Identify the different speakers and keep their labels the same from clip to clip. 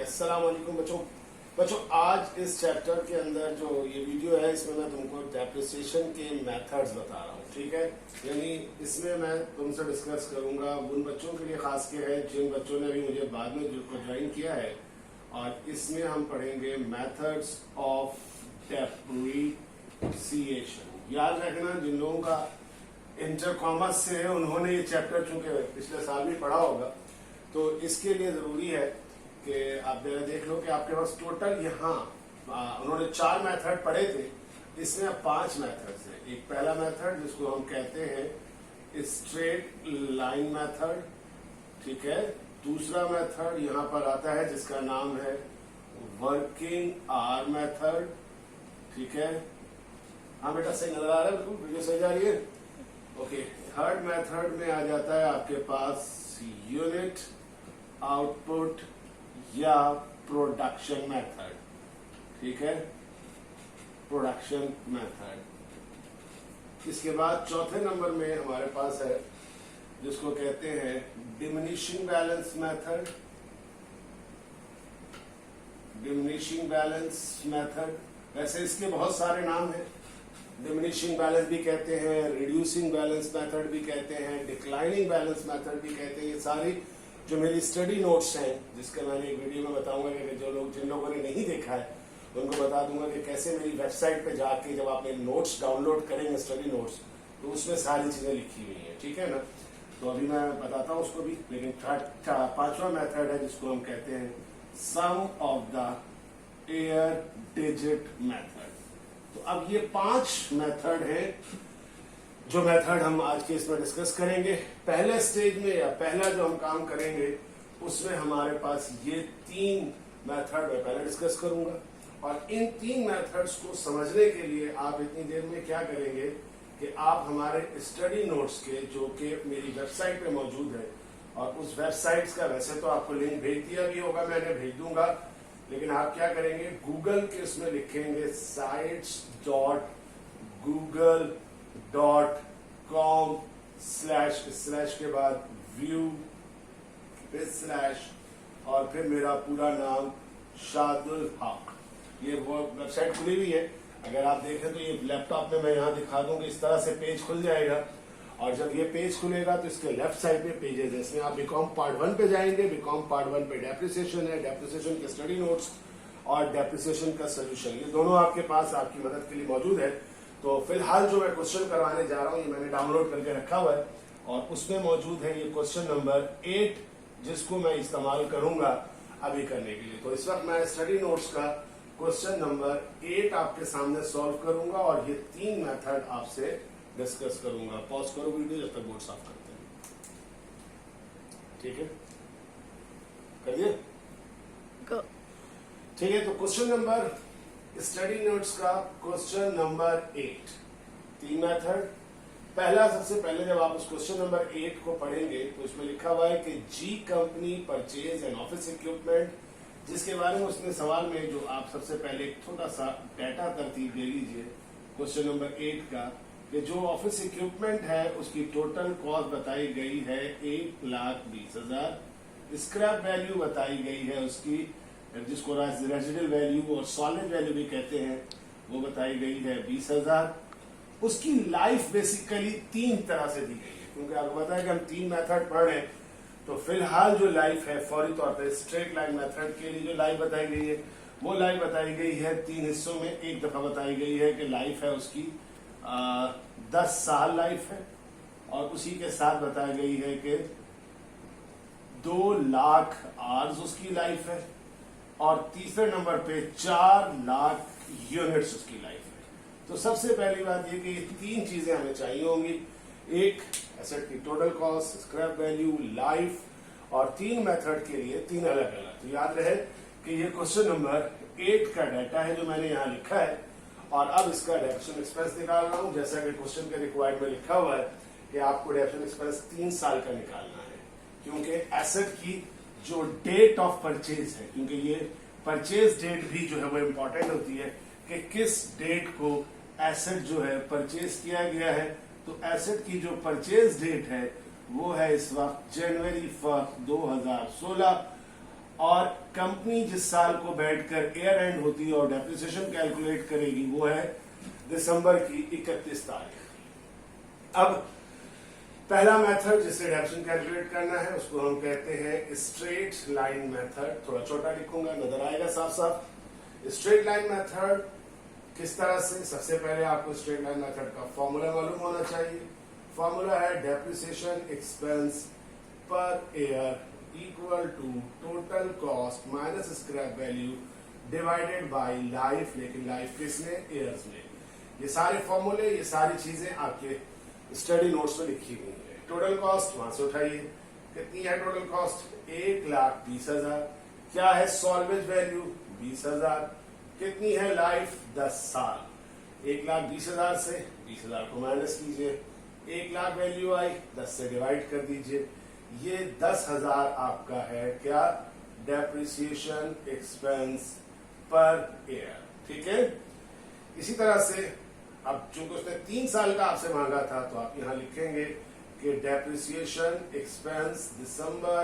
Speaker 1: अस्सलाम वालेकुम बच्चों आज इस चैप्टर के अंदर जो ये वीडियो है इसमें मैं तुमको डेप्रिसिएशन के मेथड्स बता रहा हूँ, ठीक है। यानी इसमें मैं तुमसे डिस्कस करूंगा उन बच्चों के लिए खास के है जिन बच्चों ने अभी मुझे बाद में ज्वाइन किया है, और इसमें हम पढ़ेंगे मेथड्स ऑफ डेप्रिसिएशन। याद रखना जिन लोगों का इंटर कॉमर्स से है उन्होंने ये चैप्टर चूंकि पिछले साल भी पढ़ा होगा, तो इसके लिए जरूरी है कि आप देख लो कि आपके पास टोटल यहाँ उन्होंने 4 मेथड पढ़े थे, इसमें अब 5 मेथड्स हैं। एक पहला मेथड जिसको हम कहते हैं स्ट्रेट लाइन मेथड, ठीक है। दूसरा मेथड यहाँ पर आता है जिसका नाम है वर्किंग आवर मेथड, ठीक है। हाँ बेटा सही नजर आ रहा है, बिल्कुल वीडियो सही जा रही है, ओके। थर्ड मेथड में आ जाता है आपके पास यूनिट आउटपुट या प्रोडक्शन मेथड, ठीक है, प्रोडक्शन मेथड। इसके बाद चौथे नंबर में हमारे पास है जिसको कहते हैं diminishing balance method, diminishing balance method. वैसे इसके बहुत सारे नाम हैं, डिमिनिशिंग बैलेंस भी कहते हैं, रिड्यूसिंग बैलेंस मेथड भी कहते हैं, डिक्लाइनिंग बैलेंस मेथड भी कहते हैं। ये सारी जो मेरी स्टडी नोट्स हैं जिसके मैंने एक वीडियो में बताऊंगा कि जिन लोगों ने नहीं देखा है उनको बता दूंगा कि कैसे मेरी वेबसाइट पे जाके जब आप मेरे नोट्स डाउनलोड करेंगे स्टडी नोट्स तो उसमें सारी चीजें लिखी हुई हैं, ठीक है ना। तो अभी मैं बताता हूँ उसको भी। लेकिन पांचवा मेथड है जिसको हम कहते हैं sum of the air digit method. तो अब ये 5 मेथड हैं जो मेथड हम आज के इसमें डिस्कस करेंगे। पहले स्टेज में या पहला जो हम काम करेंगे उसमें हमारे पास ये 3 मेथड मैं पहले डिस्कस करूंगा, और इन 3 मेथड्स को समझने के लिए आप इतनी देर में क्या करेंगे कि आप हमारे स्टडी नोट्स के जो कि मेरी वेबसाइट पे मौजूद है, और उस वेबसाइट का वैसे तो आपको लिंक भेज दिया भी होगा, मैंने भेज दूंगा, लेकिन आप क्या करेंगे गूगल के उसमें लिखेंगे sites.google.com/ के बाद व्यू / और फिर मेरा पूरा नाम शादुल हक। ये वो वेबसाइट खुली हुई है, अगर आप देखें तो ये लैपटॉप में मैं यहाँ दिखा दूंगा, इस तरह से पेज खुल जाएगा। और जब ये पेज खुलेगा तो इसके लेफ्ट साइड पे पेजेस है, इसमें आप बीकॉम पार्ट 1 पे जाएंगे। बीकॉम पार्ट 1 पे डेप्रिसिएशन है, डेप्रिसिएशन के स्टडी नोट्स और डेप्रिसिएशन का सोल्यूशन, ये दोनों आपके पास आपकी मदद के लिए मौजूद है। तो फिलहाल जो मैं क्वेश्चन करवाने जा रहा हूँ ये मैंने डाउनलोड करके रखा हुआ है, और उसमें मौजूद है ये क्वेश्चन नंबर 8 जिसको मैं इस्तेमाल करूंगा अभी करने के लिए। तो इस वक्त मैं स्टडी नोट्स का क्वेश्चन नंबर 8 आपके सामने सॉल्व करूंगा, और ये 3 मेथड आपसे डिस्कस करूंगा। पॉज करो वीडियो जब तक बोर्ड साफ करते हैं, ठीक है, कर दिया, ठीक है। तो क्वेश्चन नंबर स्टडी नोट्स का क्वेश्चन नंबर 8, 3 मेथड। पहला, सबसे पहले जब आप उस क्वेश्चन नंबर 8 को पढ़ेंगे तो इसमें लिखा हुआ है कि G company purchase an office equipment, जिसके बारे में उसने सवाल में जो आप सबसे पहले एक छोटा सा डाटा तरतीब दे लीजिए क्वेश्चन नंबर 8 का, कि जो ऑफिस इक्विपमेंट है उसकी टोटल कॉस्ट बताई गई है 1,20,000, स्क्रैप वैल्यू बताई गई है उसकी, जिसको रेजिडुअल वैल्यू और सॉलिड वैल्यू भी कहते हैं, वो बताई गई है 20,000। उसकी लाइफ बेसिकली 3 तरह से दी गई है, क्योंकि आपको पता है कि हम 3 मेथड पढ़ रहे हैं, तो फिलहाल जो लाइफ है फौरी तौर पर स्ट्रेट लाइन मेथड के लिए जो लाइफ बताई गई है वो लाइफ बताई गई है 3 हिस्सों में। एक दफा बताई गई है कि लाइफ है उसकी 10 साल लाइफ है, और उसी के साथ बताई गई है कि 2 लाख आवर्स उसकी लाइफ है, और तीसरे नंबर पे 4 लाख यूनिट्स उसकी लाइफ है। तो सबसे पहली बात ये कि ये 3 चीजें हमें चाहिए होंगी, एक एसेट की total cost, scrap value, life, और 3 मेथड के लिए 3 अलग अलग। तो याद रहे कि ये क्वेश्चन नंबर 8 का डाटा है जो मैंने यहाँ लिखा है, और अब इसका डेप्रिसिएशन एक्सपेंस निकाल रहा हूँ। जैसा कि क्वेश्चन के रिक्वायर्ड में लिखा हुआ है कि आपको डेप्रिसिएशन एक्सपेंस 3 साल का निकालना है, क्योंकि एसेट की जो डेट ऑफ परचेज है, क्योंकि ये परचेज डेट भी जो है वो इम्पोर्टेंट होती है कि किस डेट को एसेट जो है परचेज किया गया है। तो एसेट की जो परचेज डेट है वो है इस वक्त जनवरी 1, 2016, और कंपनी जिस साल को बैठकर ईयर एंड होती है और डेप्रिसिएशन कैलकुलेट करेगी वो है दिसंबर की 31 तारीख। अब पहला मेथड जिससे डेप्रिसिएशन कैलकुलेट करना है उसको हम कहते हैं स्ट्रेट लाइन मेथड। थोड़ा छोटा लिखूंगा, नजर आएगा साफ साफ। स्ट्रेट लाइन मेथड किस तरह से, सबसे पहले आपको स्ट्रेट लाइन मेथड का फॉर्मूला मालूम होना चाहिए। फॉर्मूला है depreciation expense per year equal to total cost minus scrap value divided by life. लेकिन लाइफ किसने, ईयर्स में। ये सारे फॉर्मूले, ये सारी चीजें आपके स्टडी नोट्स में लिखी हुई है। टोटल कॉस्ट वहां से उठाइए, कितनी है टोटल कॉस्ट, 1,20,000। क्या है सॉल्वेज वैल्यू, 20,000। कितनी है लाइफ, 10 साल। 1,20,000 से 20,000 को माइनस कीजिए, 1,00,000 वैल्यू आई, 10 से डिवाइड कर दीजिए। ये 10,000 आपका है क्या, डेप्रिसिएशन एक्सपेंस पर ईयर। ठीक है। इसी तरह से अब चूंकि उसने 3 साल का आपसे मांगा था तो आप यहां लिखेंगे कि डेप्रिसिएशन एक्सपेंस दिसंबर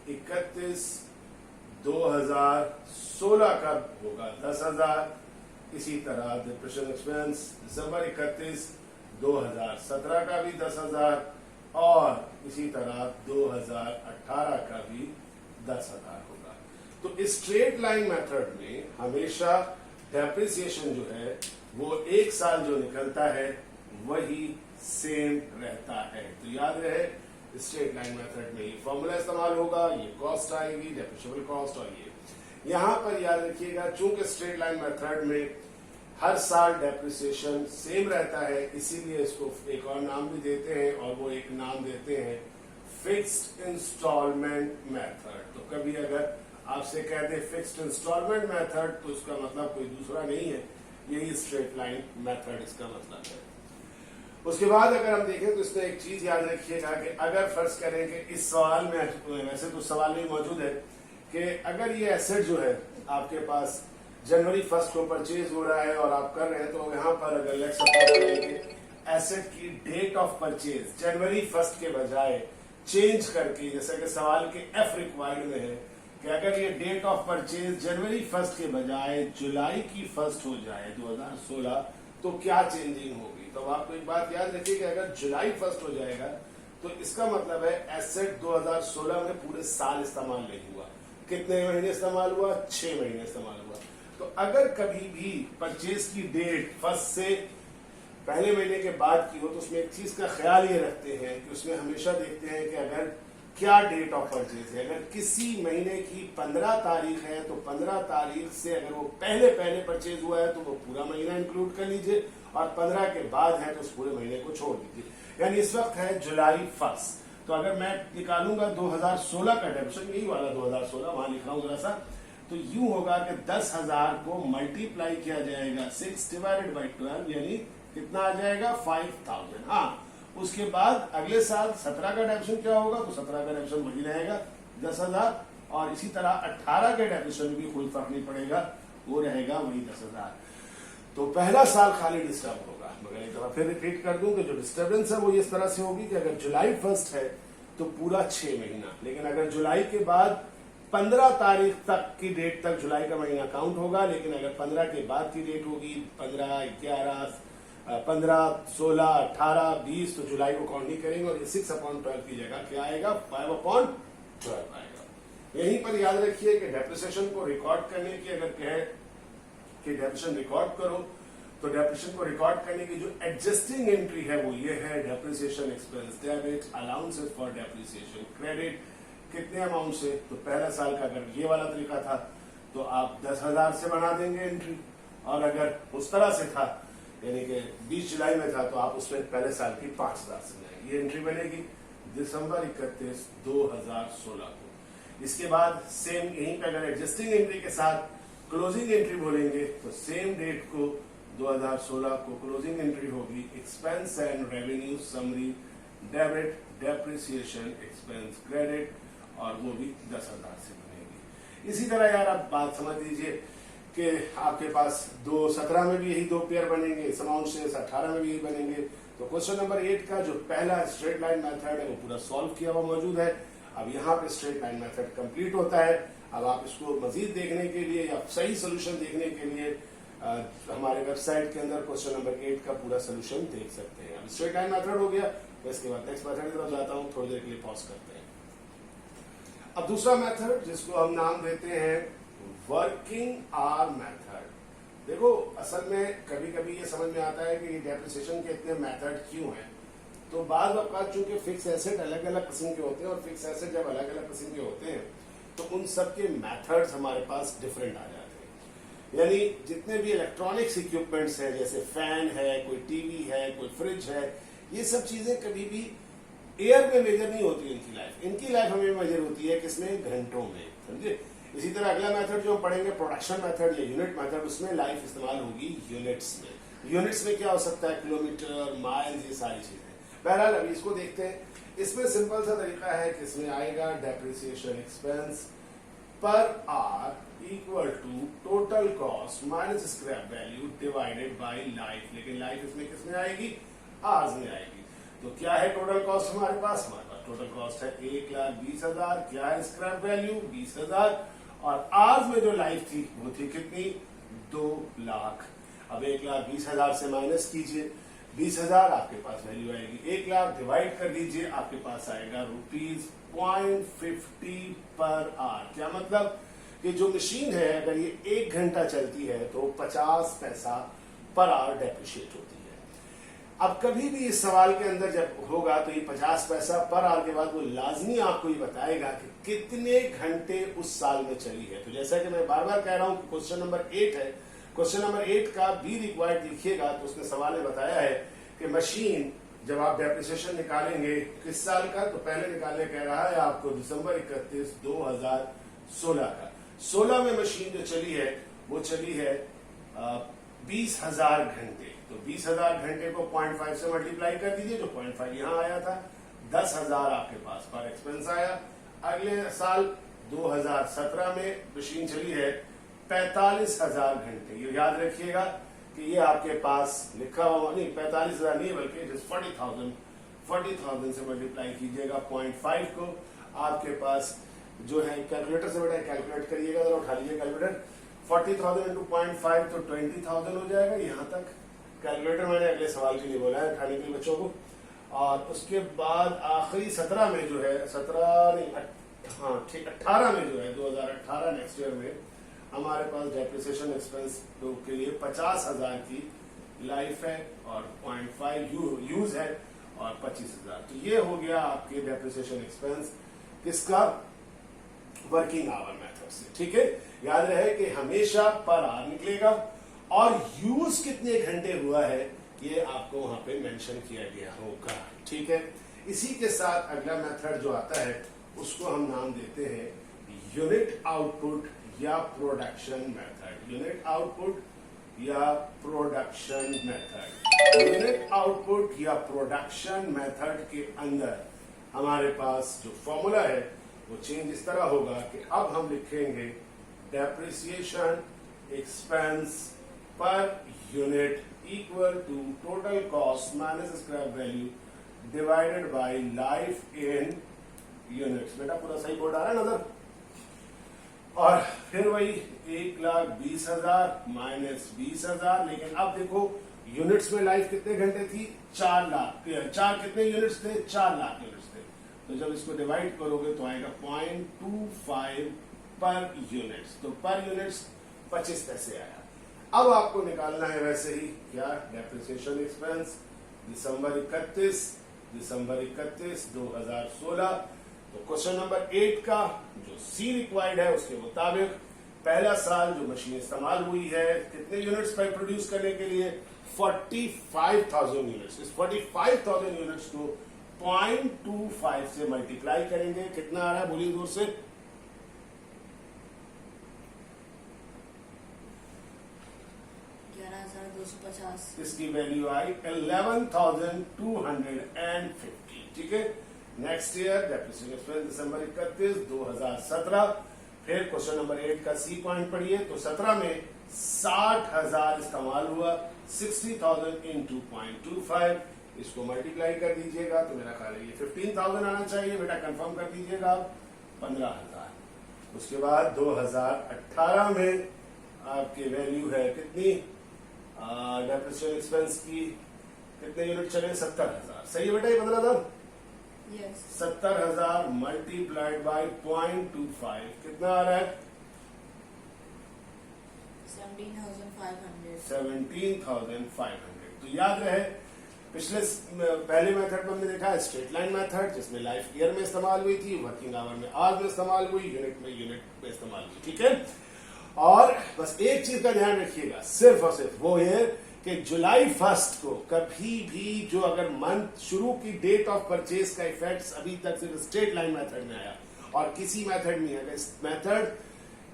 Speaker 1: 31, 2016 का होगा 10,000। इसी तरह डेप्रिसिएशन एक्सपेंस दिसंबर 31, 2017 का भी 10,000 और इसी तरह 2018 का भी 10,000 होगा। तो स्ट्रेट लाइन मेथड में हमेशा डेप्रिसिएशन जो है वो एक साल जो निकलता है वही सेम रहता है। तो याद रहे स्ट्रेट लाइन मेथड में ये फॉर्मूला इस्तेमाल होगा, ये कॉस्ट आएगी डेप्रिसिएबल कॉस्ट। और ये यहां पर याद रखिएगा चूंकि स्ट्रेट लाइन मेथड में हर साल डेप्रिसिएशन सेम रहता है, इसीलिए इसको एक और नाम भी देते हैं और वो एक नाम देते हैं फिक्स्ड इंस्टॉलमेंट मेथड। तो कभी अगर आपसे कहते हैं फिक्स्ड इंस्टॉलमेंट मेथड तो इसका मतलब कोई दूसरा नहीं है, यही स्ट्रेट लाइन मेथड इसका मतलब है। उसके बाद अगर हम देखें तो इसमें एक चीज याद रखिएगा कि अगर फर्ज करें कि इस सवाल में, वैसे तो सवाल में मौजूद है कि अगर ये एसेट जो है आपके पास जनवरी 1 को परचेज हो रहा है और आप कर रहे हैं, तो यहाँ पर अगर लेट्स सपोज करेंगे एसेट की डेट ऑफ परचेज जनवरी 1 के बजाय चेंज करके, जैसे कि सवाल के एफ रिक्वायर्ड में है कि अगर ये डेट ऑफ परचेज जनवरी 1 के बजाय जुलाई की 1 हो जाए 2016 तो क्या चेंजिंग होगी। तो आपको एक बात याद रखिए कि अगर जुलाई 1 हो जाएगा तो इसका मतलब है एसेट 2016 में पूरे साल इस्तेमाल नहीं हुआ। कितने महीने इस्तेमाल हुआ, 6 महीने इस्तेमाल हुआ। तो अगर कभी भी परचेज की डेट 1 से पहले महीने के बाद की हो तो उसमें एक चीज का ख्याल ये रखते हैं कि उसमें हमेशा देखते हैं कि अगर क्या डेट ऑफ परचेज है। अगर किसी महीने की 15 तारीख है तो 15 तारीख से अगर वो पहले परचेज हुआ है तो वो पूरा महीना इंक्लूड कर लीजिए और 15 के बाद है तो उस पूरे महीने को छोड़ दीजिए। यानी इस वक्त है जुलाई 1, तो अगर मैं निकालूंगा 2016 का डेप्रिसिएशन, यही वाला 2016 वहां लिख रहा हूं जरा सा, तो यूं होगा कि 10,000 को मल्टीप्लाई किया जाएगा 6 डिवाइडेड बाई 12, यानी कितना आ जाएगा 5,000। हाँ, उसके बाद अगले साल 17 का डेप्रिसिएशन क्या होगा, तो 17 का डेप्रिसिएशन वही रहेगा 10,000 और इसी तरह 18 के डेप्रिसिएशन भी कोई फर्क नहीं पड़ेगा, वो रहेगा वही 10,000। तो पहला साल खाली डिस्टर्ब होगा। मगर एक दफा फिर रिपीट कर दूं कि जो डिस्टर्बेंस है वो इस तरह से होगी कि अगर जुलाई 1 है तो पूरा 6 महीना, लेकिन अगर जुलाई के बाद 15 तारीख तक की डेट तक जुलाई का महीना काउंट होगा, लेकिन अगर 15 के बाद की डेट होगी 15, 11, 15, 16, 18, 20 तो जुलाई को काउंट नहीं करेंगे और 6/12 की जगह क्या आएगा 5/12 आएगा। यहीं पर याद रखिए कि डेप्रिसिएशन को रिकॉर्ड करने की अगर कहे कि डेप्रिसिएशन रिकॉर्ड करो तो डेप्रिसिएशन को रिकॉर्ड करने की जो एडजस्टिंग एंट्री है वो ये है depreciation expense debit allowances for depreciation credit. कितने अमाउंट से, तो पहला साल का अगर ये वाला तरीका था तो आप 10,000 से बना देंगे एंट्री, और अगर उस तरह से था यानी कि 20 जुलाई में था तो आप उसमें पहले साल की 5,000 से बनाएंगे। ये एंट्री बनेगी दिसंबर 31, 2016 को। इसके बाद सेम यहीं पे अगर एडजस्टिंग एंट्री के साथ क्लोजिंग एंट्री बोलेंगे तो सेम डेट को 2016 को क्लोजिंग एंट्री होगी expense and revenue summary debit depreciation expense credit, और वो भी 10,000 से बनेगी। इसी तरह यार आप बात समझ लीजिए कि आपके पास 17 में भी यही 2 पेयर बनेंगे, इस अमाउंट से 18 में भी यही बनेंगे। तो क्वेश्चन नंबर 8 का जो पहला स्ट्रेट लाइन मेथड है वो पूरा सॉल्व किया हुआ मौजूद है। अब यहाँ पे स्ट्रेट लाइन मेथड कंप्लीट होता है। अब आप इसको मजीद देखने के लिए या सही सोल्यूशन देखने के लिए हमारे वेबसाइट के अंदर क्वेश्चन नंबर 8 का पूरा सोल्यूशन देख सकते हैं। अब स्ट्रेट लाइन मेथड हो गया, तो इसके बाद नेक्स्ट मेथड की तरफ जाता हूं, थोड़ी देर के लिए पॉज करते हैं। अब दूसरा मेथड जिसको हम नाम देते हैं वर्किंग आवर मेथड। देखो असल में कभी कभी ये समझ में आता है कि डेप्रिसिएशन के इतने मेथड क्यों हैं। तो बाद औकात चूंकि फिक्स एसेट अलग अलग किस्म के होते हैं और फिक्स एसेट जब अलग अलग किस्म के होते हैं तो उन सब के मेथड्स हमारे पास डिफरेंट आ जाते हैं। यानी जितने भी इलेक्ट्रॉनिक्स इक्विपमेंट्स हैं, जैसे फैन है, कोई टीवी है, कोई फ्रिज है, ये सब चीजें कभी भी एयर में मेजर नहीं होती। इनकी लाइफ हमें मेजर होती है किसमें, घंटों में, समझे। इसी तरह अगला मेथड जो हम पढ़ेंगे प्रोडक्शन मेथड या यूनिट मेथड, उसमें लाइफ इस्तेमाल होगी यूनिट्स में। यूनिट्स में क्या हो सकता है, किलोमीटर, माइल्स, ये सारी चीजें। बहरहाल अभी इसको देखते हैं। इसमें सिंपल सा तरीका है कि इसमें आएगा depreciation expense per hour equal to total cost minus scrap value divided by life. लेकिन लाइफ इसमें किसमें आएगी, आवर्स में आएगी। तो क्या है टोटल कॉस्ट हमारे पास टोटल कॉस्ट है 1,20,000। क्या है स्क्रैप वैल्यू 20,000 और आवर्स में जो लाइफ थी वो थी कितनी, 2 लाख। अब 1,20,000 से माइनस कीजिए, 20,000 आपके पास वैल्यू आएगी। 1 लाख डिवाइड कर दीजिए, आपके पास आएगा ₹0.50 पर आवर। क्या मतलब कि जो मशीन है अगर ये 1 घंटा चलती है तो 50 पैसा पर आवर डेप्रिशिएट होती है। अब कभी भी इस सवाल के अंदर जब होगा तो ये 50 पैसा पर आवर के बाद वो लाजमी आपको ये बताएगा कि कितने घंटे उस साल में चली है। तो जैसा कि मैं बार बार कह रहा हूं कि क्वेश्चन नंबर 8 है, क्वेश्चन नंबर 8 का बी रिक्वायर्ड देखिएगा तो उसने सवाल में बताया है कि मशीन जब आप डेप्रिसिएशन निकालेंगे किस साल का, तो पहले निकालने कह रहा है आपको दिसंबर 31, 2016 का। 16 में मशीन जो चली है वो चली है 20,000 घंटे। तो 20,000 घंटे को 0.5 से मल्टीप्लाई कर दीजिए, जो 0.5 यहां आया था, 10,000 आपके पास पर एक्सपेंस आया। अगले साल 2017 में मशीन चली है 45,000 घंटे। ये याद रखिएगा कि ये आपके पास लिखा हुआ नहीं, 45,000 नहीं बल्कि 40,000 से मल्टीप्लाई कीजिएगा 0.5 को। आपके पास जो है कैलकुलेटर से बेटा कैलकुलेट करिएगा, जरा उठा लीजिए कैलकुलेटर। 40,000 इंटू 0.5 तो 20,000 हो जाएगा। यहां तक कैलकुलेटर मैंने अगले सवाल के लिए बोला है उठाने के लिए बच्चों को। और उसके बाद आखिरी 17 में जो है 17 नहीं हाँ ठीक 18 में जो है 2018 नेक्स्ट ईयर में हमारे पास डेप्रिसिएशन एक्सपेंस के लिए 50,000 की लाइफ है और 0.5 यूज है और 25,000। तो ये हो गया आपके डेप्रिसिएशन एक्सपेंस किसका, वर्किंग आवर मेथड से। ठीक है, याद रहे कि हमेशा पर आवर निकलेगा और यूज कितने घंटे हुआ है ये आपको वहां पे मेंशन किया गया होगा। ठीक है, इसी के साथ अगला मेथड जो आता है उसको हम नाम देते हैं यूनिट आउटपुट या प्रोडक्शन मेथड। यूनिट आउटपुट या प्रोडक्शन मेथड। यूनिट आउटपुट या प्रोडक्शन मेथड के अंदर हमारे पास जो फॉर्मूला है वो चेंज इस तरह होगा कि अब हम लिखेंगे depreciation expense per unit equal to total cost minus scrap value divided by life in units. बेटा पूरा सही बोर्ड आ रहा है नजर। और फिर वही 1,20,000 माइनस 20,000। लेकिन अब देखो यूनिट्स में लाइफ कितने घंटे थी, 4 लाख। चार कितने यूनिट्स थे, 4 लाख यूनिट्स थे। तो जब इसको डिवाइड करोगे तो आएगा 0.25 पर यूनिट्स। तो पर यूनिट्स 25 पैसे आया। अब आपको निकालना है वैसे ही क्या, डेप्रिसिएशन एक्सपेंस दिसंबर 31, 2016। तो क्वेश्चन नंबर 8 का जो सी रिक्वायर्ड है उसके मुताबिक पहला साल जो मशीन इस्तेमाल हुई है कितने यूनिट्स पर प्रोड्यूस करने के लिए, 45,000 यूनिट्स। इस 45,000 यूनिट्स को 0.25 से मल्टीप्लाई करेंगे, कितना आ रहा है बोलिए दूर से,
Speaker 2: 11,250।
Speaker 1: इसकी वैल्यू आई 11,250। ठीक है, नेक्स्ट ईयर डेप्रिसिएशन एक्सपेंस दिसंबर 31, 2017। फिर क्वेश्चन नंबर 8 का सी पॉइंट पढ़िए। तो 17 में 60,000 इस्तेमाल हुआ, 60,000 इंटू 0.25, इसको मल्टीप्लाई कर दीजिएगा तो मेरा ख्याल है ये 15,000 आना चाहिए। बेटा कंफर्म कर दीजिएगा आप, 15,000। उसके बाद 2018 में आपकी वैल्यू है कितनी डेप्रिसिएशन एक्सपेंस की, कितने यूनिट चले? 70,000। सही है बेटा, ये 15,000?
Speaker 2: यस।
Speaker 1: 70,000 मल्टीप्लाइड बाय 0.25 कितना आ रहा है?
Speaker 2: 17,500।
Speaker 1: 17,500। तो याद रहे पिछले पहले मेथड में हमने देखा स्ट्रेट लाइन मेथड, जिसमें लाइफ ईयर में इस्तेमाल हुई थी, वर्किंग आवर में आवर में इस्तेमाल हुई, यूनिट में इस्तेमाल हुई। ठीक है, और बस एक चीज का ध्यान रखिएगा, सिर्फ और सिर्फ वो है कि जुलाई 1 को कभी भी जो अगर मंथ शुरू की डेट ऑफ परचेज का इफेक्ट अभी तक सिर्फ स्ट्रेट लाइन मेथड में आया और किसी मेथड में, अगर इस मेथड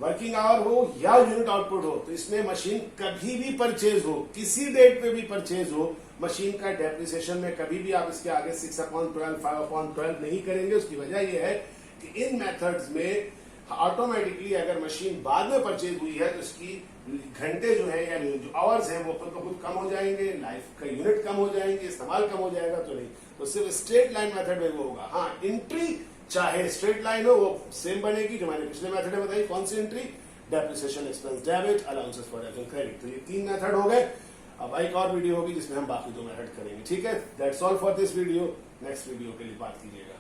Speaker 1: वर्किंग आवर हो या यूनिट आउटपुट हो, तो इसमें मशीन कभी भी परचेज हो, किसी डेट पे भी परचेज हो, मशीन का डेप्रिसिएशन में कभी भी आप इसके आगे 6/12, 5/12 नहीं करेंगे। उसकी वजह यह है कि इन मेथड्स में ऑटोमेटिकली अगर मशीन बाद में परचेज हुई है तो इसकी घंटे जो है या जो आवर्स हैं वो खुद को खुद कम हो जाएंगे, लाइफ का यूनिट कम हो जाएंगे, इस्तेमाल कम हो जाएगा। तो नहीं, तो सिर्फ स्ट्रेट लाइन मेथड में वो होगा। हाँ, एंट्री चाहे स्ट्रेट लाइन हो वो सेम बनेगी जो मैंने पिछले मेथड में बताई। कौन सी entry? Depreciation expense debit, allowances for average credit. तो ये 3 मेथड हो गए। अब एक और वीडियो होगी जिसमें हम बाकी 2 मेथड करेंगे। ठीक है, that's all for this video. Next video के लिए बात कीजिएगा।